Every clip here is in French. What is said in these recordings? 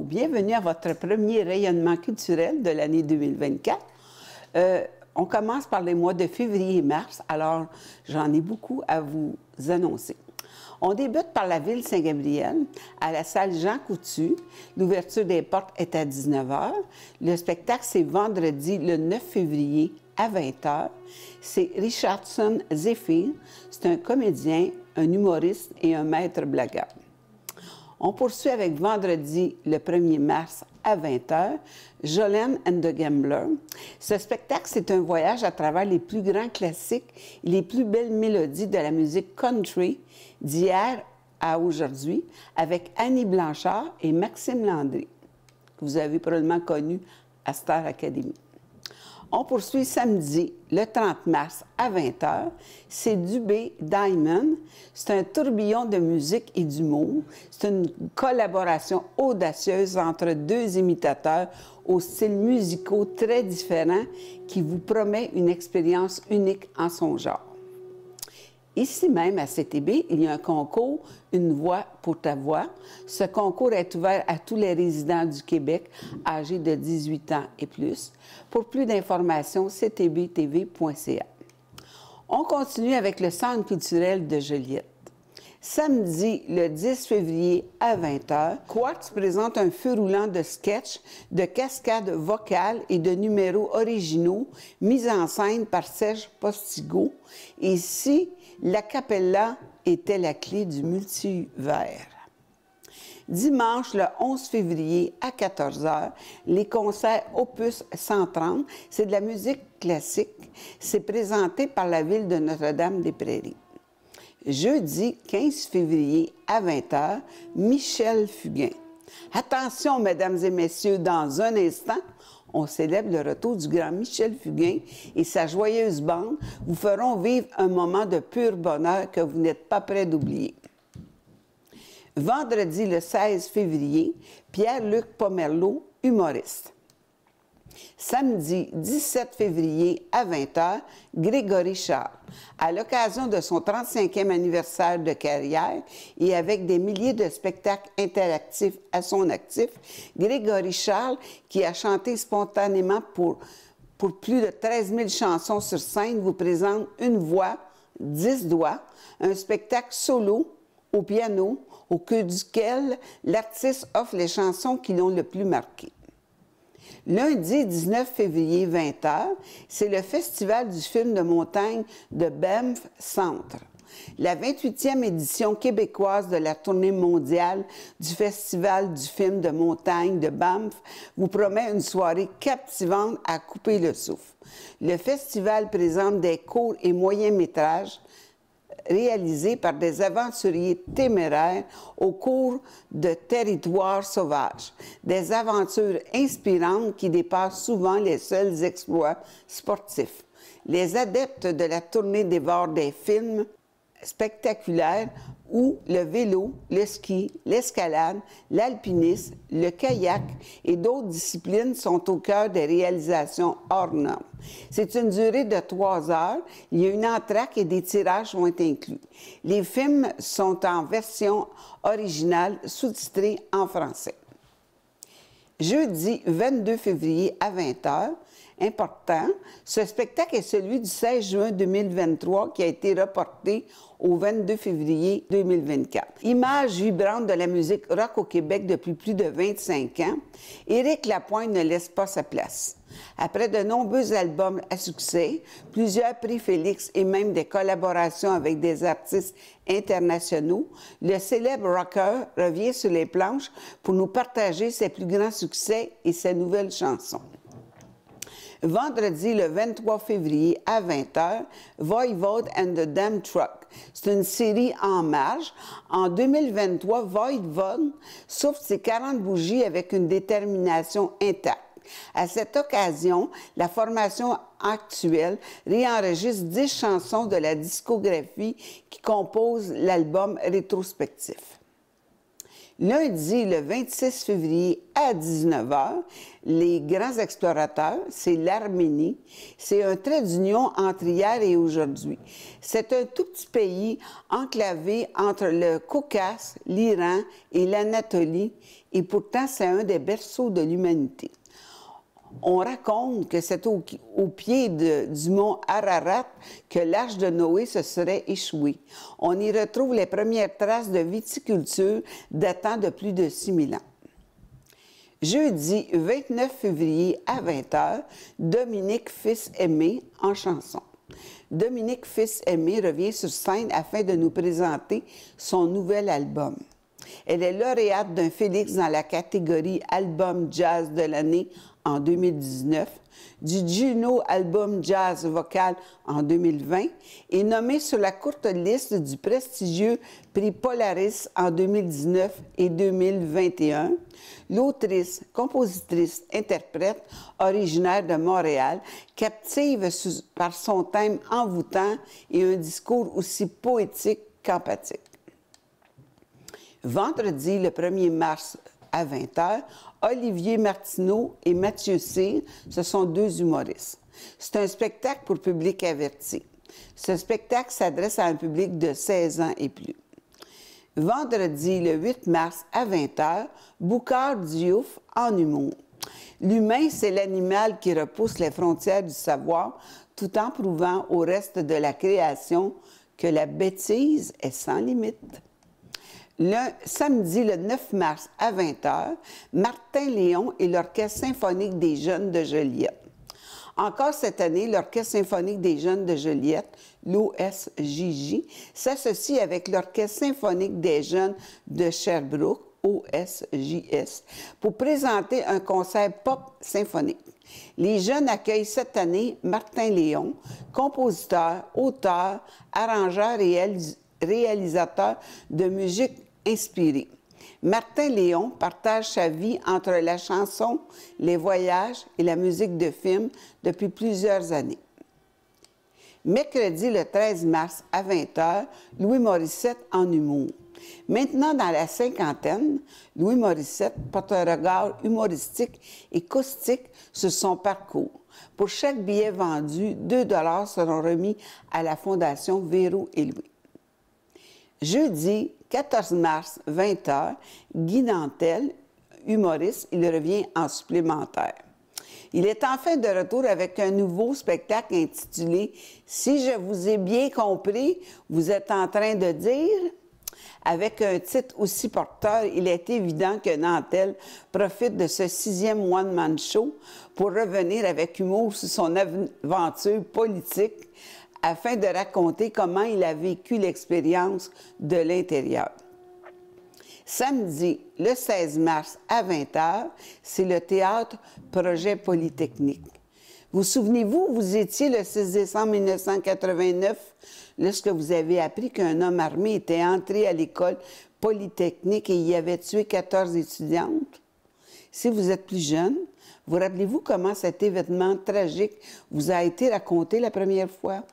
bienvenue à votre premier rayonnement culturel de l'année 2024. On commence par les mois de février et mars, alors j'en ai beaucoup à vous annoncer. On débute par la ville Saint-Gabriel, à la salle Jean Coutu. L'ouverture des portes est à 19h. Le spectacle, c'est vendredi, le 9 février, à 20h. C'est Richardson Zephyr. C'est un comédien, un humoriste et un maître blagueur. On poursuit avec vendredi, le 1er mars, à 20h, Jolene and the Gambler. Ce spectacle, c'est un voyage à travers les plus grands classiques et les plus belles mélodies de la musique country d'hier à aujourd'hui, avec Annie Blanchard et Maxime Landry, que vous avez probablement connu à Star Academy. On poursuit samedi, le 30 mars, à 20h. C'est Dubé Diamond. C'est un tourbillon de musique et d'humour. C'est une collaboration audacieuse entre deux imitateurs aux styles musicaux très différents qui vous promet une expérience unique en son genre. Ici même, à CTB, il y a un concours « Une voix pour ta voix ». Ce concours est ouvert à tous les résidents du Québec âgés de 18 ans et plus. Pour plus d'informations, ctbtv.ca. On continue avec le Centre culturel de Joliette. Samedi, le 10 février, à 20h, Quartz présente un feu roulant de sketchs, de cascades vocales et de numéros originaux mis en scène par Serge Postigo. Et si l'acapella était la clé du multivers. Dimanche, le 11 février, à 14h, les concerts Opus 130, c'est de la musique classique. C'est présenté par la ville de Notre-Dame-des-Prairies. Jeudi 15 février à 20h, Michel Fugain. Attention, mesdames et messieurs, dans un instant, on célèbre le retour du grand Michel Fugain et sa joyeuse bande vous feront vivre un moment de pur bonheur que vous n'êtes pas prêts d'oublier. Vendredi, le 16 février, Pierre-Luc Pomerleau, humoriste. Samedi 17 février à 20h, Grégory Charles. À l'occasion de son 35e anniversaire de carrière et avec des milliers de spectacles interactifs à son actif, Grégory Charles, qui a chanté spontanément pour plus de 13 000 chansons sur scène, vous présente Une voix, 10 doigts, un spectacle solo au piano, au cœur duquel l'artiste offre les chansons qui l'ont le plus marqué. Lundi 19 février, 20h, c'est le Festival du film de montagne de Banff Centre. La 28e édition québécoise de la tournée mondiale du Festival du film de montagne de Banff vous promet une soirée captivante à couper le souffle. Le festival présente des courts et moyens métrages réalisés par des aventuriers téméraires au cours de territoires sauvages. Des aventures inspirantes qui dépassent souvent les seuls exploits sportifs. Les adeptes de la tournée dévorent des films spectaculaires où le vélo, le ski, l'escalade, l'alpinisme, le kayak et d'autres disciplines sont au cœur des réalisations hors normes. C'est une durée de 3 heures. Il y a une entracte et des tirages vont être inclus. Les films sont en version originale sous-titrée en français. Jeudi 22 février à 20h, important, ce spectacle est celui du 16 juin 2023 qui a été reporté au 22 février 2024. Image vibrante de la musique rock au Québec depuis plus de 25 ans, Éric Lapointe ne laisse pas sa place. Après de nombreux albums à succès, plusieurs prix Félix et même des collaborations avec des artistes internationaux, le célèbre rocker revient sur les planches pour nous partager ses plus grands succès et ses nouvelles chansons. Vendredi, le 23 février à 20h, Voivode and the Damn Truck. C'est une série en marge. En 2023, Voivode souffle ses 40 bougies avec une détermination intacte. À cette occasion, la formation actuelle réenregistre 10 chansons de la discographie qui composent l'album rétrospectif. Lundi, le 26 février à 19 h, les grands explorateurs, c'est l'Arménie. C'est un trait d'union entre hier et aujourd'hui. C'est un tout petit pays enclavé entre le Caucase, l'Iran et l'Anatolie, et pourtant c'est un des berceaux de l'humanité. On raconte que c'est au pied du mont Ararat que l'arche de Noé se serait échouée. On y retrouve les premières traces de viticulture datant de plus de 6000 ans. Jeudi 29 février à 20 h, Dominique Fils-Aimé en chanson. Dominique Fils-Aimé revient sur scène afin de nous présenter son nouvel album. Elle est lauréate d'un Félix dans la catégorie Album Jazz de l'année en 2019, du Juno Album Jazz Vocal en 2020 et nommée sur la courte liste du prestigieux prix Polaris en 2019 et 2021. L'autrice, compositrice, interprète originaire de Montréal captive par son thème envoûtant et un discours aussi poétique qu'empathique. Vendredi, le 1er mars à 20 h, Olivier Martineau et Mathieu Cyr, ce sont deux humoristes. C'est un spectacle pour public averti. Ce spectacle s'adresse à un public de 16 ans et plus. Vendredi, le 8 mars à 20 h, Boucard Diouf en humour. L'humain, c'est l'animal qui repousse les frontières du savoir tout en prouvant au reste de la création que la bêtise est sans limite. Le samedi, le 9 mars à 20 h, Martin Léon et l'Orchestre symphonique des jeunes de Joliette. Encore cette année, l'Orchestre symphonique des jeunes de Joliette, l'OSJJ, s'associe avec l'Orchestre symphonique des jeunes de Sherbrooke, OSJS, pour présenter un concert pop symphonique. Les jeunes accueillent cette année Martin Léon, compositeur, auteur, arrangeur et réalisateur de musique inspirée. Martin Léon partage sa vie entre la chanson, les voyages et la musique de film depuis plusieurs années. Mercredi, le 13 mars à 20 h, Louis Morissette en humour. Maintenant dans la cinquantaine, Louis Morissette porte un regard humoristique et caustique sur son parcours. Pour chaque billet vendu, 2 $ seront remis à la Fondation Véro et Louis. Jeudi 14 mars, 20 h, Guy Nantel, humoriste, il revient en supplémentaire. Il est enfin de retour avec un nouveau spectacle intitulé « Si je vous ai bien compris, vous êtes en train de dire ». Avec un titre aussi porteur, il est évident que Nantel profite de ce 6e one-man show pour revenir avec humour sur son aventure politique afin de raconter comment il a vécu l'expérience de l'intérieur. Samedi, le 16 mars à 20 h, c'est le théâtre Projet Polytechnique. Vous souvenez-vous, vous étiez le 6 décembre 1989 lorsque vous avez appris qu'un homme armé était entré à l'école Polytechnique et y avait tué 14 étudiantes? Si vous êtes plus jeune, vous rappelez-vous comment cet événement tragique vous a été raconté la première fois?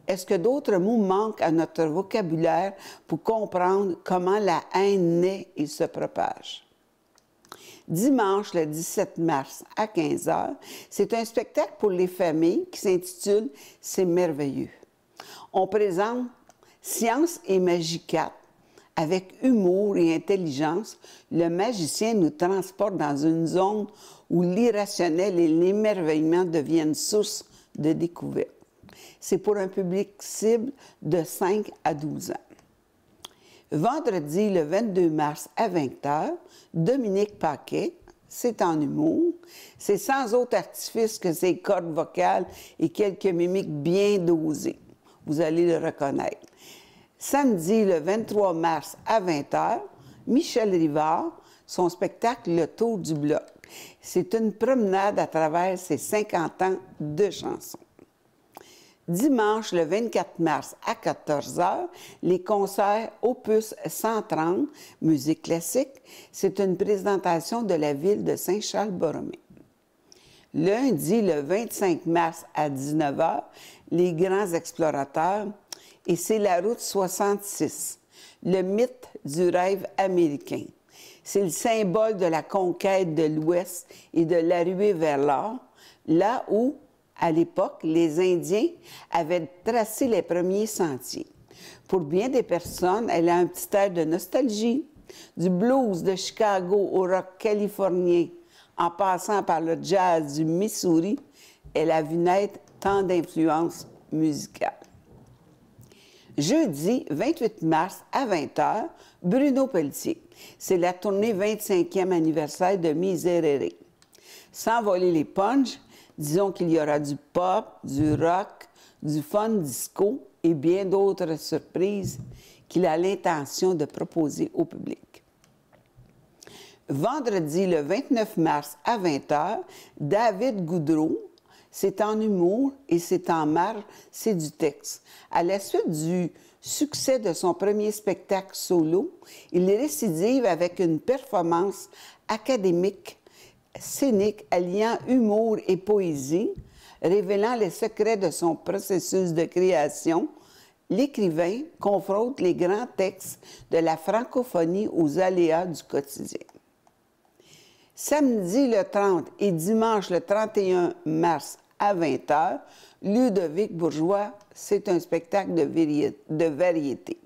Est-ce que d'autres mots manquent à notre vocabulaire pour comprendre comment la haine naît et se propage? Dimanche, le 17 mars à 15 h, c'est un spectacle pour les familles qui s'intitule « C'est merveilleux ». On présente Science et Magie 4. Avec humour et intelligence, le magicien nous transporte dans une zone où l'irrationnel et l'émerveillement deviennent source de découverte. C'est pour un public cible de 5 à 12 ans. Vendredi, le 22 mars à 20 h, Dominique Paquet, c'est en humour. C'est sans autre artifice que ses cordes vocales et quelques mimiques bien dosées. Vous allez le reconnaître. Samedi, le 23 mars à 20 h, Michel Rivard, son spectacle Le Tour du Bloc. C'est une promenade à travers ses 50 ans de chansons. Dimanche, le 24 mars à 14 h, les concerts Opus 130, musique classique. C'est une présentation de la ville de Saint-Charles-Borromée. Lundi, le 25 mars à 19 h, les grands explorateurs, et c'est la route 66. le mythe du rêve américain. C'est le symbole de la conquête de l'Ouest et de l'arrivée vers l'or, là où, à l'époque, les Indiens avaient tracé les premiers sentiers. Pour bien des personnes, elle a un petit air de nostalgie, du blues de Chicago au rock californien, en passant par le jazz du Missouri, elle a vu naître tant d'influences musicales. Jeudi 28 mars à 20h, Bruno Pelletier. C'est la tournée 25e anniversaire de Miserere. Sans voler les punchs, disons qu'il y aura du pop, du rock, du fun disco et bien d'autres surprises qu'il a l'intention de proposer au public. Vendredi, le 29 mars à 20h, David Goudreau. C'est en humour et c'est en marge, c'est du texte. À la suite du succès de son premier spectacle solo, il récidive avec une performance académique, scénique, alliant humour et poésie, révélant les secrets de son processus de création. L'écrivain confronte les grands textes de la francophonie aux aléas du quotidien. Samedi le 30 et dimanche le 31 mars à 20h, Ludovic Bourgeois, c'est un spectacle de variété.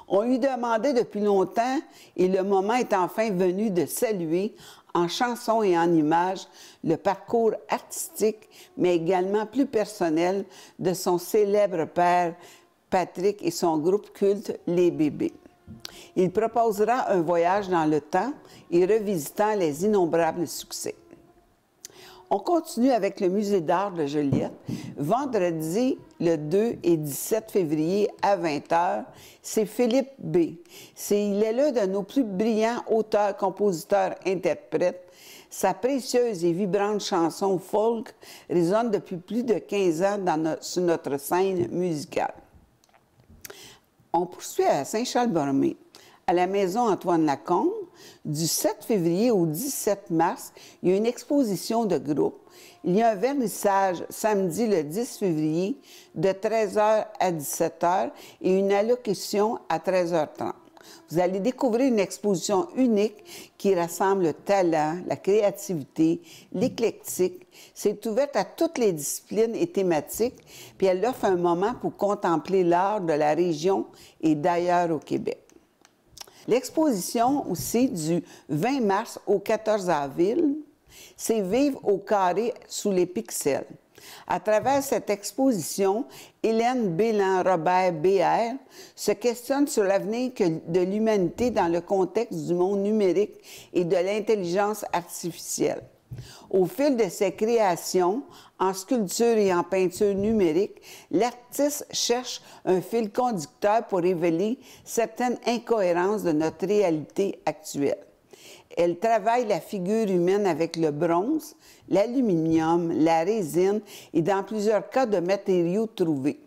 On lui demandait depuis longtemps et le moment est enfin venu de saluer en chansons et en images le parcours artistique, mais également plus personnel de son célèbre père Patrick et son groupe culte Les Bébés. Il proposera un voyage dans le temps et revisitant les innombrables succès. On continue avec le Musée d'art de Joliette. Vendredi, le 2 et 17 février à 20h, c'est Philippe B. Il est l'un de nos plus brillants auteurs, compositeurs, interprètes. Sa précieuse et vibrante chanson folk résonne depuis plus de 15 ans sur notre scène musicale. On poursuit à Saint-Charles-Borromée, à la Maison Antoine Lacombe. Du 7 février au 17 mars, il y a une exposition de groupe. Il y a un vernissage samedi le 10 février de 13h à 17h et une allocution à 13h30. Vous allez découvrir une exposition unique qui rassemble le talent, la créativité, l'éclectique. C'est ouverte à toutes les disciplines et thématiques, puis elle offre un moment pour contempler l'art de la région et d'ailleurs au Québec. L'exposition aussi du 20 mars au 14 avril, c'est Vivre au carré sous les pixels. À travers cette exposition, Hélène Bélan-Robert-BR se questionne sur l'avenir de l'humanité dans le contexte du monde numérique et de l'intelligence artificielle. Au fil de ses créations, en sculpture et en peinture numérique, l'artiste cherche un fil conducteur pour révéler certaines incohérences de notre réalité actuelle. Elle travaille la figure humaine avec le bronze, l'aluminium, la résine et dans plusieurs cas de matériaux trouvés.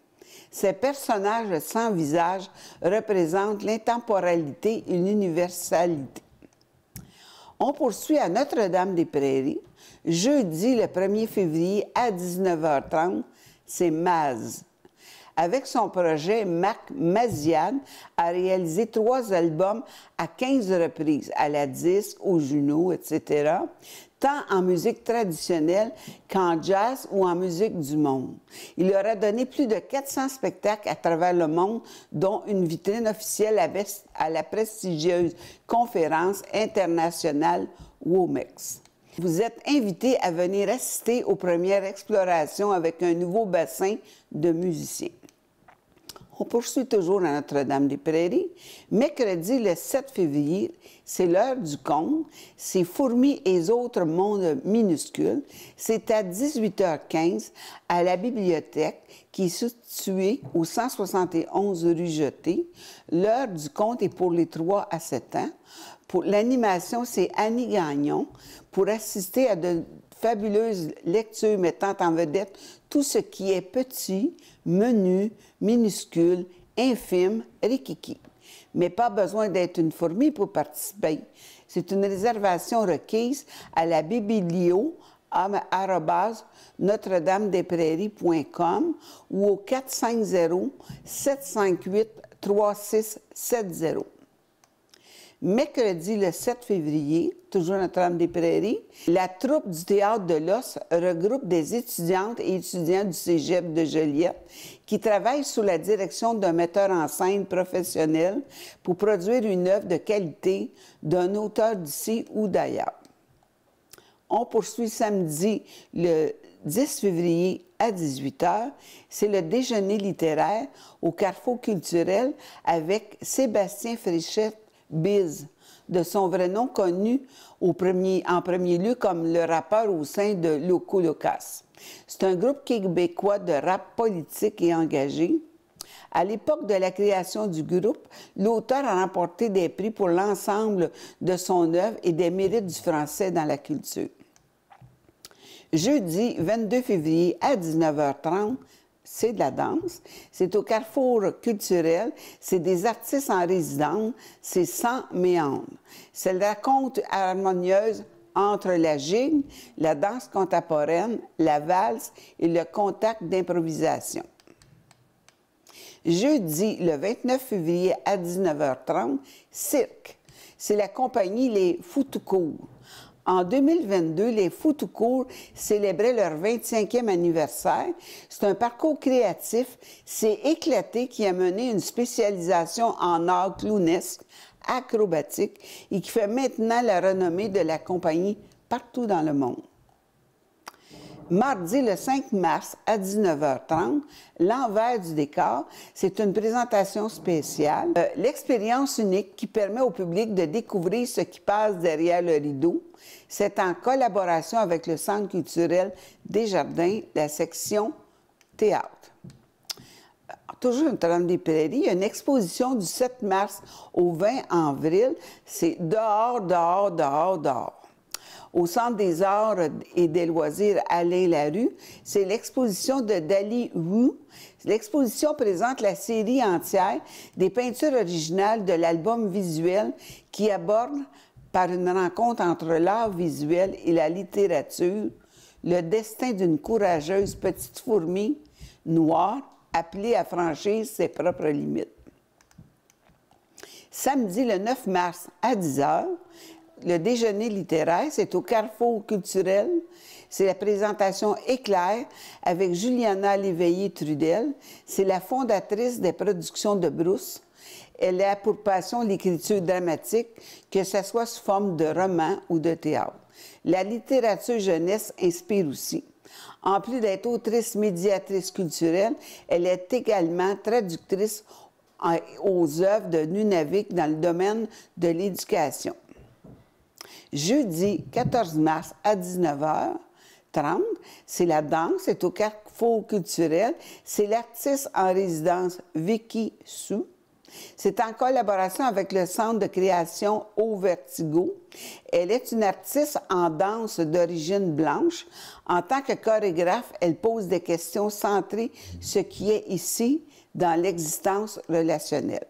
Ces personnages sans visage représentent l'intemporalité et l'universalité. On poursuit à Notre-Dame-des-Prairies. Jeudi, le 1er février à 19h30, c'est Maz. Avec son projet, Marc Maziad a réalisé 3 albums à 15 reprises, à la disque, au Juno, etc., tant en musique traditionnelle qu'en jazz ou en musique du monde. Il aura donné plus de 400 spectacles à travers le monde, dont une vitrine officielle à la prestigieuse conférence internationale WOMEX. Vous êtes invité à venir assister aux premières explorations avec un nouveau bassin de musiciens. On poursuit toujours à Notre-Dame-des-Prairies. Mercredi, le 7 février, c'est l'heure du conte. C'est Fourmis et autres mondes minuscules. C'est à 18h15 à la bibliothèque qui est située au 171 rue Jetée. L'heure du conte est pour les 3 à 7 ans. Pour l'animation, c'est Annie Gagnon. Pour assister à de fabuleuses lectures mettant en vedette tout ce qui est petit, menu, minuscule, infime, rikiki. Mais pas besoin d'être une fourmi pour participer. C'est une réservation requise à la biblio@notre-dame-des-prairies.com ou au 450-758-3333. 3670. Mercredi, le 7 février, toujours Notre-Dame-des-Prairies, la troupe du Théâtre de l'Os regroupe des étudiantes et étudiants du Cégep de Joliette qui travaillent sous la direction d'un metteur en scène professionnel pour produire une œuvre de qualité d'un auteur d'ici ou d'ailleurs. On poursuit samedi, le 10 février à 18 h. C'est le déjeuner littéraire au Carrefour culturel avec Sébastien Fréchette Biz, de son vrai nom connu en premier lieu comme le rappeur au sein de Loco Locas. C'est un groupe québécois de rap politique et engagé. À l'époque de la création du groupe, l'auteur a remporté des prix pour l'ensemble de son œuvre et des mérites du français dans la culture. Jeudi 22 février à 19h30, c'est de la danse. C'est au Carrefour culturel. C'est des artistes en résidence. C'est sans méandre. C'est la rencontre harmonieuse entre la gigue, la danse contemporaine, la valse et le contact d'improvisation. Jeudi, le 29 février à 19h30, cirque. C'est la compagnie Les Fous tout court. En 2022, les Fous tout court célébraient leur 25e anniversaire. C'est un parcours créatif, c'est éclaté qui a mené une spécialisation en art clownesque, acrobatique et qui fait maintenant la renommée de la compagnie partout dans le monde. Mardi, le 5 mars, à 19h30, l'envers du décor, c'est une présentation spéciale, l'expérience unique qui permet au public de découvrir ce qui passe derrière le rideau. C'est en collaboration avec le Centre culturel Desjardins, la section théâtre. Toujours Notre-Dame-des-Prairies, il y a une exposition du 7 mars au 20 avril. C'est dehors, dehors, dehors, dehors. Au Centre des arts et des loisirs Alain Larue, c'est l'exposition de Dali Wu. L'exposition présente la série entière des peintures originales de l'album visuel qui aborde, par une rencontre entre l'art visuel et la littérature, le destin d'une courageuse petite fourmi noire appelée à franchir ses propres limites. Samedi, le 9 mars, à 10 h, le déjeuner littéraire, c'est au Carrefour culturel. C'est la présentation Éclair avec Juliana Léveillé-Trudel. C'est la fondatrice des productions de Brousse. Elle a pour passion l'écriture dramatique, que ce soit sous forme de roman ou de théâtre. La littérature jeunesse inspire aussi. En plus d'être autrice médiatrice culturelle, elle est également traductrice aux œuvres de Nunavik dans le domaine de l'éducation. Jeudi 14 mars à 19h30, c'est la danse, c'est au Carrefour culturel. C'est l'artiste en résidence Vicky Sou. C'est en collaboration avec le Centre de création Au Vertigo. Elle est une artiste en danse d'origine blanche. En tant que chorégraphe, elle pose des questions centrées sur ce qui est ici dans l'existence relationnelle.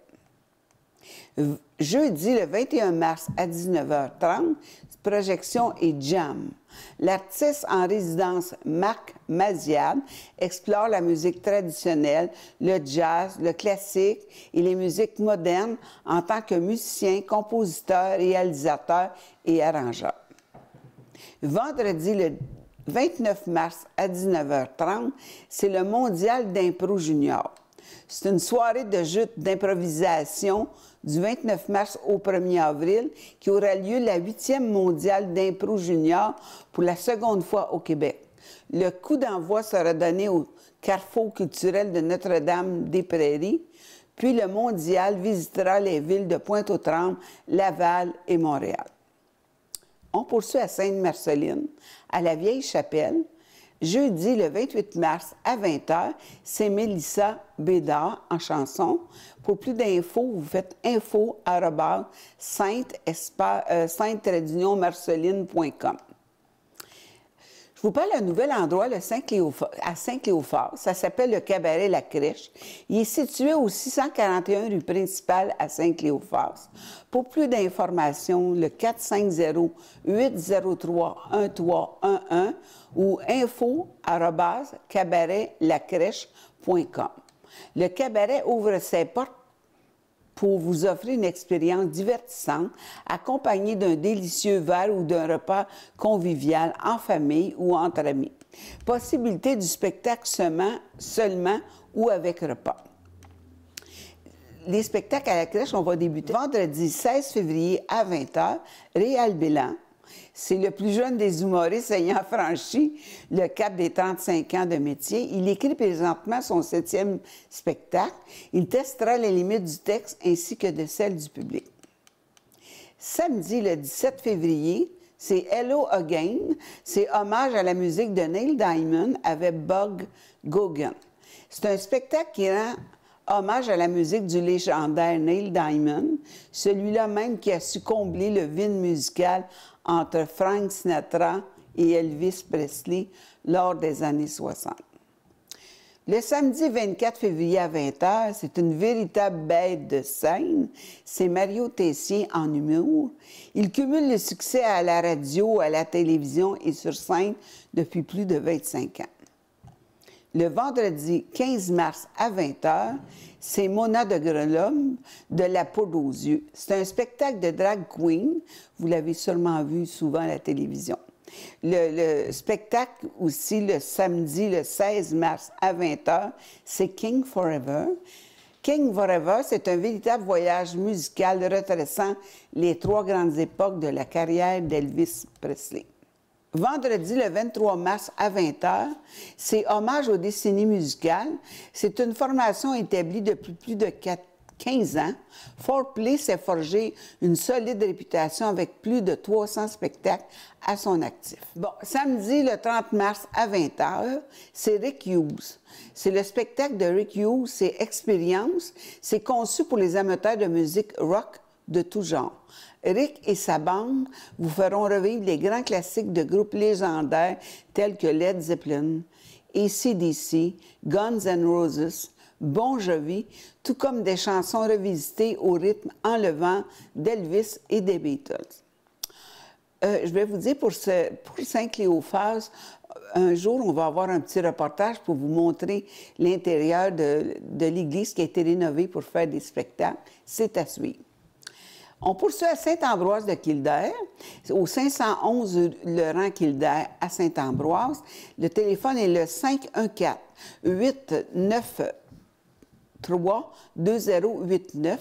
Jeudi, le 21 mars à 19h30, projection et jam. L'artiste en résidence Marc Maziad explore la musique traditionnelle, le jazz, le classique et les musiques modernes en tant que musicien, compositeur, réalisateur et arrangeur. Vendredi, le 29 mars à 19h30, c'est le Mondial d'impro junior. C'est une soirée de jeu d'improvisation du 29 mars au 1er avril qui aura lieu la 8e mondiale d'impro junior pour la seconde fois au Québec. Le coup d'envoi sera donné au Carrefour culturel de Notre-Dame-des-Prairies, puis le mondial visitera les villes de Pointe-aux-Trembles, Laval et Montréal. On poursuit à Sainte-Marceline, à la Vieille-Chapelle. Jeudi, le 28 mars à 20 h, c'est Mélissa Bédard en chanson. Pour plus d'infos, vous faites info@sainte-marceline.com. Je vous parle d'un nouvel endroit à Saint-Cléophas. Ça s'appelle le Cabaret La Crèche. Il est situé au 641 rue principale à Saint-Cléophas. Pour plus d'informations, le 450-803-1311 ou info@cabaretlacrèche.com. Le cabaret ouvre ses portes pour vous offrir une expérience divertissante accompagnée d'un délicieux verre ou d'un repas convivial en famille ou entre amis. Possibilité du spectacle seulement ou avec repas. Les spectacles à la crèche, on va débuter vendredi 16 février à 20h. Réal Bélan, c'est le plus jeune des humoristes ayant franchi le cap des 35 ans de métier. Il écrit présentement son 7e spectacle. Il testera les limites du texte ainsi que de celles du public. Samedi, le 17 février, c'est Hello Again. C'est hommage à la musique de Neil Diamond avec Bug Gogan. C'est un spectacle qui rend hommage à la musique du légendaire Neil Diamond, celui-là même qui a su combler le vide musical entre Frank Sinatra et Elvis Presley lors des années 60. Le samedi 24 février à 20h, c'est une véritable bête de scène. C'est Mario Tessier en humour. Il cumule le succès à la radio, à la télévision et sur scène depuis plus de 25 ans. Le vendredi 15 mars à 20h, c'est Mona de Grenoble de La Poudre aux yeux. C'est un spectacle de drag queen. Vous l'avez sûrement vu souvent à la télévision. Le spectacle aussi, le samedi, le 16 mars à 20h, c'est King Forever. King Forever, c'est un véritable voyage musical retraçant les 3 grandes époques de la carrière d'Elvis Presley. Vendredi, le 23 mars à 20h, c'est Hommage aux décennies musicales. C'est une formation établie depuis plus de 15 ans. Foreplay s'est forgé une solide réputation avec plus de 300 spectacles à son actif. Bon, samedi, le 30 mars à 20h, c'est Rick Hughes. C'est le spectacle de Rick Hughes, c'est Expérience. C'est conçu pour les amateurs de musique rock de tout genre. Rick et sa bande vous feront revivre les grands classiques de groupes légendaires tels que Led Zeppelin, AC/DC, Guns N' Roses, Bon Jovi, tout comme des chansons revisitées au rythme enlevant d'Elvis et des Beatles. Je vais vous dire, pour Saint-Cléophas, un jour, on va avoir un petit reportage pour vous montrer l'intérieur de l'église qui a été rénovée pour faire des spectacles. C'est à suivre. On poursuit à Saint-Ambroise de Kildare, au 511 le rang Kildare à Saint-Ambroise. Le téléphone est le 514-893-2089.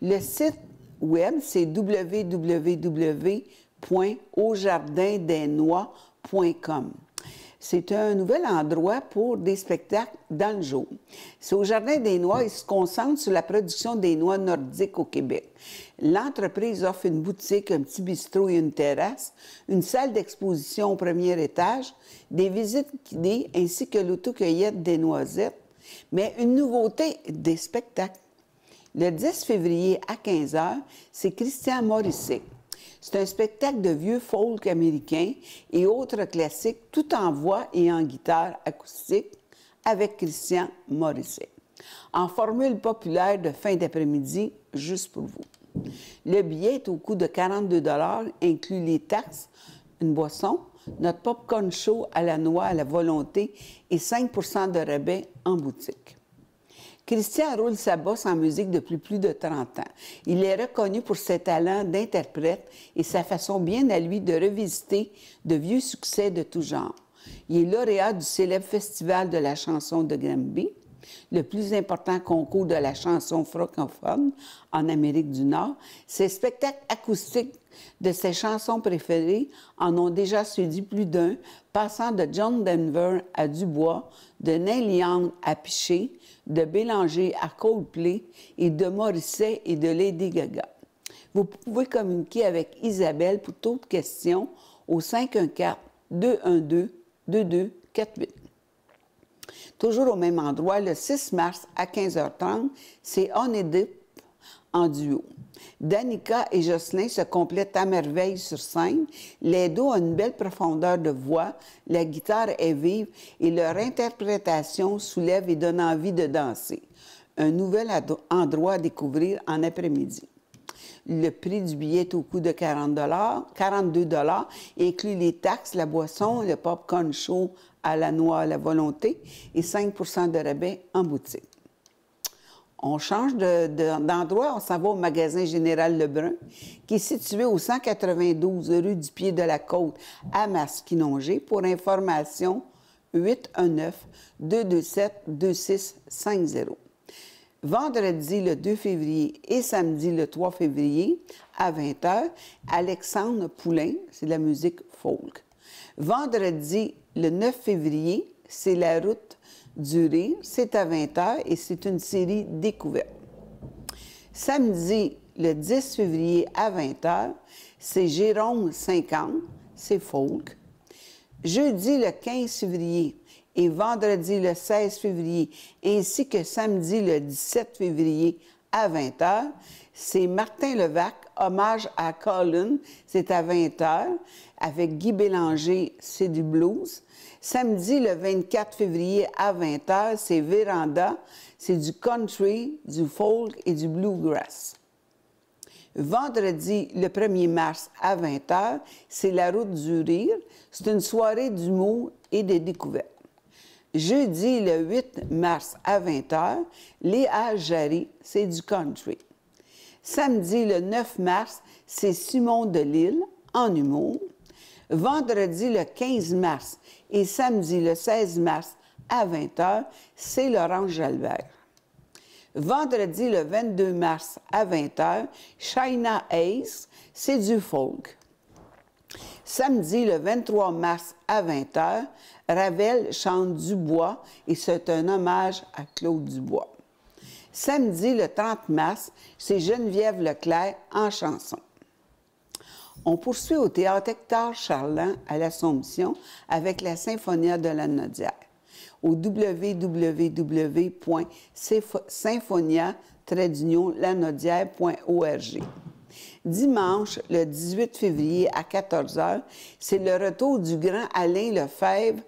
Le site web, c'est www.aujardindesnois.com. C'est un nouvel endroit pour des spectacles dans le jour. C'est au Jardin des Noix, il se concentre sur la production des noix nordiques au Québec. L'entreprise offre une boutique, un petit bistrot et une terrasse, une salle d'exposition au premier étage, des visites guidées ainsi que l'autocueillette des noisettes, mais une nouveauté, des spectacles. Le 10 février à 15h, c'est Christian Morisset. C'est un spectacle de vieux folk américain et autres classiques, tout en voix et en guitare acoustique, avec Christian Morisset. En formule populaire de fin d'après-midi, juste pour vous. Le billet est au coût de 42 $, inclut les taxes, une boisson, notre popcorn chaud à la noix à la volonté et 5 % de rabais en boutique. Christian roule sa bosse en musique depuis plus de 30 ans. Il est reconnu pour ses talents d'interprète et sa façon bien à lui de revisiter de vieux succès de tout genre. Il est lauréat du célèbre Festival de la chanson de Granby, le plus important concours de la chanson francophone en Amérique du Nord. Ses spectacles acoustiques de ses chansons préférées en ont déjà séduit plus d'un, passant de John Denver à Dubois, de Neil Young à Piché, de Bélanger à Coldplay et de Morrissey et de Lady Gaga. Vous pouvez communiquer avec Isabelle pour toute question au 514-212-2248. Toujours au même endroit, le 6 mars à 15h30, c'est On Edip en duo. Danica et Jocelyn se complètent à merveille sur scène. Les deux ont une belle profondeur de voix, la guitare est vive et leur interprétation soulève et donne envie de danser. Un nouvel endroit à découvrir en après-midi. Le prix du billet est au coût de 42 $ et inclut les taxes, la boisson, le popcorn chaud à la noix à la volonté et 5 % de rabais en boutique. On change d'endroit, on s'en va au magasin Général Lebrun, qui est situé au 192 rue du Pied de la Côte à Masquinongé. Pour information, 819-227-2650. Vendredi le 2 février et samedi le 3 février à 20h, Alexandre Poulain, c'est de la musique folk. Vendredi le 9 février, c'est La Route du Rire, c'est à 20h et c'est une série découverte. Samedi le 10 février à 20h, c'est Jérôme 50, c'est folk. Jeudi le 15 février et vendredi le 16 février, ainsi que samedi le 17 février à 20h, c'est Martin Levac, hommage à Colin, c'est à 20h, avec Guy Bélanger, c'est du blues. Samedi le 24 février à 20h, c'est Véranda, c'est du country, du folk et du bluegrass. Vendredi le 1er mars à 20h, c'est La Route du Rire, c'est une soirée d'humour et de découverte. Jeudi, le 8 mars à 20h, Léa Jarry, c'est du country. Samedi, le 9 mars, c'est Simon Delille, en humour. Vendredi, le 15 mars et samedi, le 16 mars à 20h, c'est Laurence Jalbert. Vendredi, le 22 mars à 20h, China Ace, c'est du folk. Samedi, le 23 mars à 20h, Ravel chante Dubois et c'est un hommage à Claude Dubois. Samedi, le 30 mars, c'est Geneviève Leclerc en chanson. On poursuit au Théâtre Hector Charland à l'Assomption avec la Symphonia de la Nodière au www.symphonia-lanaudière.org. Dimanche, le 18 février à 14h, c'est le retour du grand Alain Lefebvre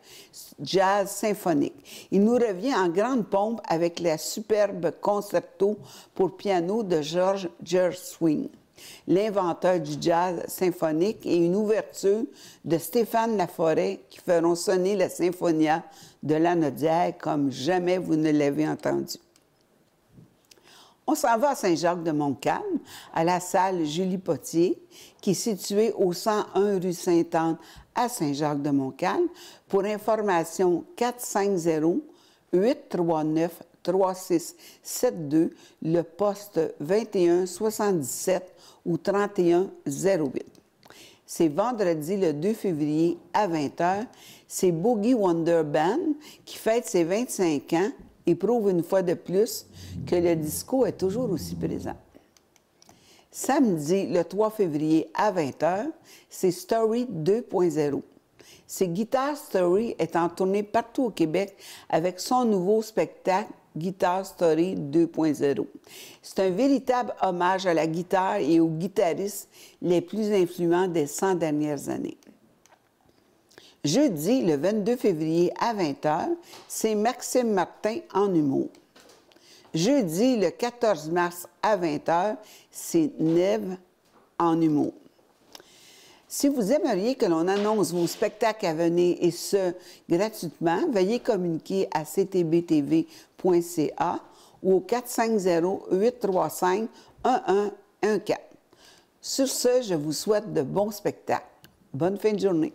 Jazz Symphonique. Il nous revient en grande pompe avec la superbe concerto pour piano de George Gershwin, l'inventeur du jazz symphonique, et une ouverture de Stéphane Laforêt qui feront sonner la Symphonia de la Nodière comme jamais vous ne l'avez entendu. On s'en va à Saint-Jacques-de-Montcalm, à la salle Julie Potier, qui est située au 101 rue Sainte-Anne à Saint-Jacques-de-Montcalm. Pour information, 450-839-3672, le poste 2177 ou 3108. C'est vendredi le 2 février à 20h. C'est Boogie Wonder Band qui fête ses 25 ans et prouve une fois de plus que le disco est toujours aussi présent. Samedi, le 3 février à 20h, c'est Story 2.0. C'est Guitar Story est en tournée partout au Québec avec son nouveau spectacle Guitar Story 2.0. C'est un véritable hommage à la guitare et aux guitaristes les plus influents des 100 dernières années. Jeudi, le 22 février à 20h, c'est Maxime Martin en humour. Jeudi, le 14 mars à 20h, c'est Neve en humour. Si vous aimeriez que l'on annonce vos spectacles à venir, et ce, gratuitement, veuillez communiquer à ctbtv.ca ou au 450-835-1114. Sur ce, je vous souhaite de bons spectacles. Bonne fin de journée.